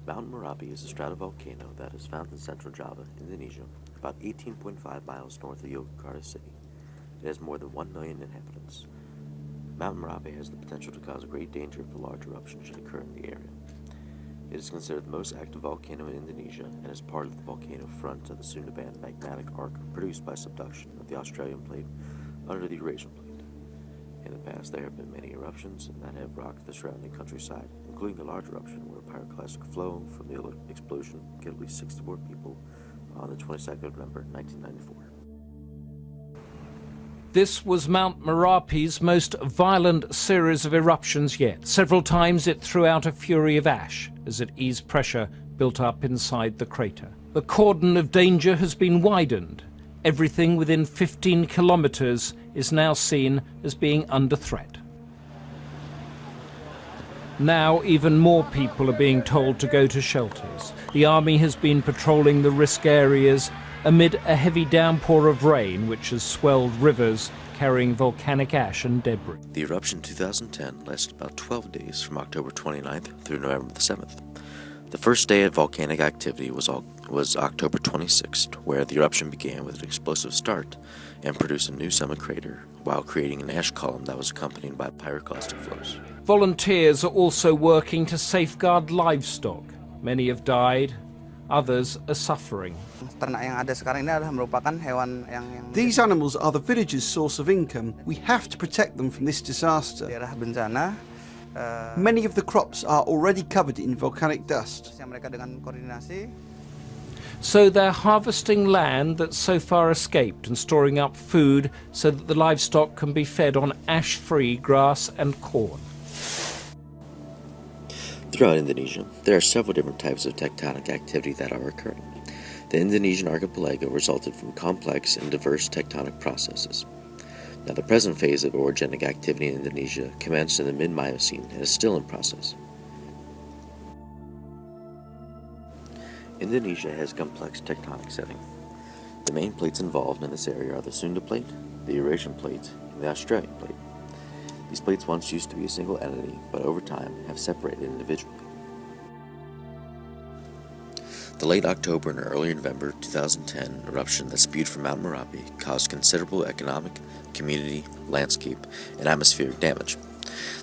Mount Merapi is a stratovolcano that is found in central Java, Indonesia, about 18.5 miles north of Yogyakarta City. It has more than 1 million inhabitants. Mount Merapi has the potential to cause great danger if a large eruption should occur in the area. It is considered the most active volcano in Indonesia and is part of the volcano front of the soon-to-ban magmatic arc produced by subduction of the Australian plate under the Eurasian plate. In the past, there have been many eruptions that have rocked the surrounding countryside, including the large eruption where pyroclastic flow from the explosion killed at least 64 people on the 22nd of November, 1994. This was Mount Merapi's most violent series of eruptions yet. Several times it threw out a fury of ash as it eased pressure built up inside the crater. The cordon of danger has been widened. Everything within 15 kilometers is now seen as being under threat. Now even more people are being told to go to shelters. The army has been patrolling the risk areas amid a heavy downpour of rain which has swelled rivers carrying volcanic ash and debris. The eruption in 2010 lasted about 12 days from October 29th through November the 7th. The first day of volcanic activity was October 26th, where the eruption began with an explosive start and produced a new summit crater while creating an ash column that was accompanied by pyroclastic flows. Volunteers are also working to safeguard livestock. Many have died, others are suffering. These animals are the villagers' source of income. We have to protect them from this disaster. Many of the crops are already covered in volcanic dust. So they're harvesting land that's so far escaped and storing up food so that the livestock can be fed on ash-free grass and corn. Throughout Indonesia, there are several different types of tectonic activity that are occurring. The Indonesian archipelago resulted from complex and diverse tectonic processes. Now, the present phase of orogenic activity in Indonesia commenced in the mid-Miocene and is still in process. Indonesia has a complex tectonic setting. The main plates involved in this area are the Sunda Plate, the Eurasian Plate, and the Australian Plate. These plates once used to be a single entity, but over time have separated individually. The late October and early November 2010 eruption that spewed from Mount Merapi caused considerable economic, community, landscape, and atmospheric damage.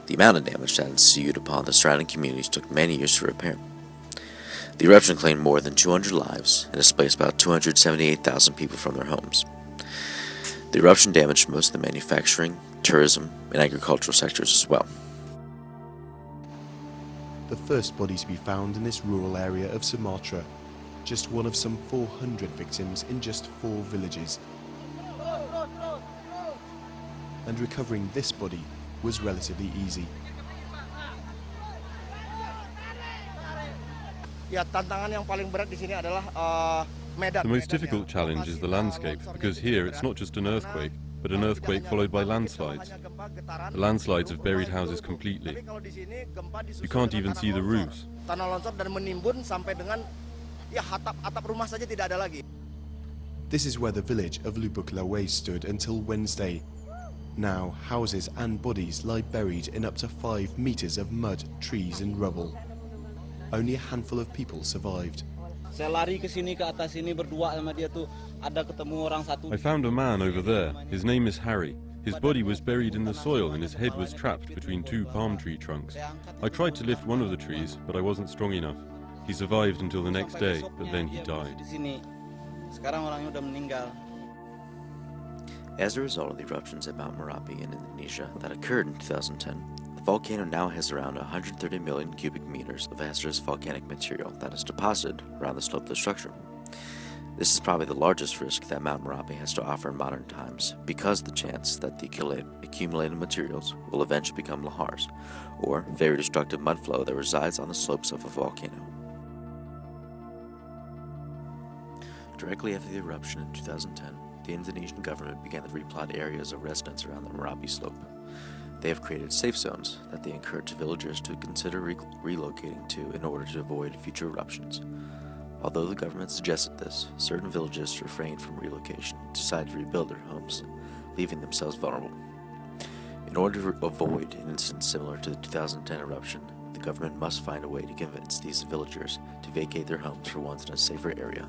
The amount of damage that ensued upon the surrounding communities took many years to repair. The eruption claimed more than 200 lives and displaced about 278,000 people from their homes. The eruption damaged most of the manufacturing, tourism, and agricultural sectors as well. The first body to be found in this rural area of Sumatra, just one of some 400 victims in just 4 villages. And recovering this body was relatively easy. The most difficult challenge is the landscape, because here it's not just an earthquake, but an earthquake followed by landslides. The landslides have buried houses completely. You can't even see the roofs. This is where the village of Lubuk Lawai stood until Wednesday. Now, houses and bodies lie buried in up to 5 meters of mud, trees and rubble. Only a handful of people survived. I found a man over there. His name is Harry. His body was buried in the soil and his head was trapped between 2 palm tree trunks. I tried to lift one of the trees, but I wasn't strong enough. He survived until the next day, but then he died. As a result of the eruptions at Mount Merapi in Indonesia that occurred in 2010, the volcano now has around 130 million cubic meters of hazardous volcanic material that is deposited around the slope of the structure. This is probably the largest risk that Mount Merapi has to offer in modern times because of the chance that the accumulated materials will eventually become lahars, or very destructive mudflow that resides on the slopes of a volcano. Directly after the eruption in 2010, the Indonesian government began to replot areas of residence around the Merapi slope. They have created safe zones that they encourage villagers to consider relocating to in order to avoid future eruptions. Although the government suggested this, certain villages refrained from relocation and decided to rebuild their homes, leaving themselves vulnerable. In order to avoid an incident similar to the 2010 eruption, the government must find a way to convince these villagers to vacate their homes for once in a safer area.